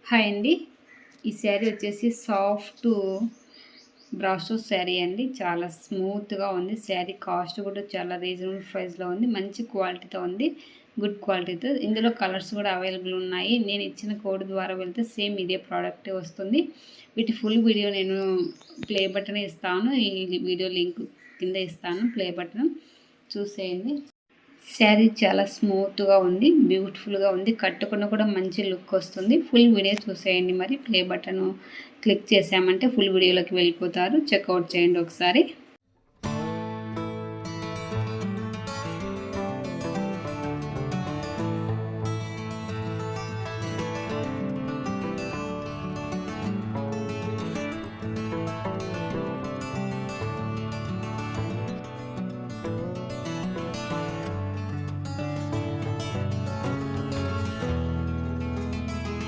Hi అండి. ఈ శారీ వచ్చేసి సాఫ్ట్ బ్రాసో శారీ అండి. చాలా స్మూత్గా ఉంది శారీ. కాస్ట్ కూడా చాలా రీజనబుల్ ప్రైస్లో ఉంది. మంచి క్వాలిటీతో ఉంది, గుడ్ క్వాలిటీతో. ఇందులో కలర్స్ కూడా అవైలబుల్ ఉన్నాయి. నేను ఇచ్చిన కోడ్ ద్వారా వెళ్తే సేమ్ ఇదే ప్రోడక్ట్ వస్తుంది. వీటి ఫుల్ వీడియో నేను ప్లే బటన్ ఇస్తాను. ఈ వీడియో లింక్ కింద ఇస్తాను, ప్లే బటన్ చూసేయండి. శారీ చాలా స్మూత్గా ఉంది, బ్యూటిఫుల్గా ఉంది. కట్టుకున్న కూడా మంచి లుక్ వస్తుంది. ఫుల్ వీడియో చూసేయండి. మరి ప్లే బటన్ క్లిక్ చేసామంటే ఫుల్ వీడియోలోకి వెళ్ళిపోతారు. చెక్అవుట్ చేయండి ఒకసారి.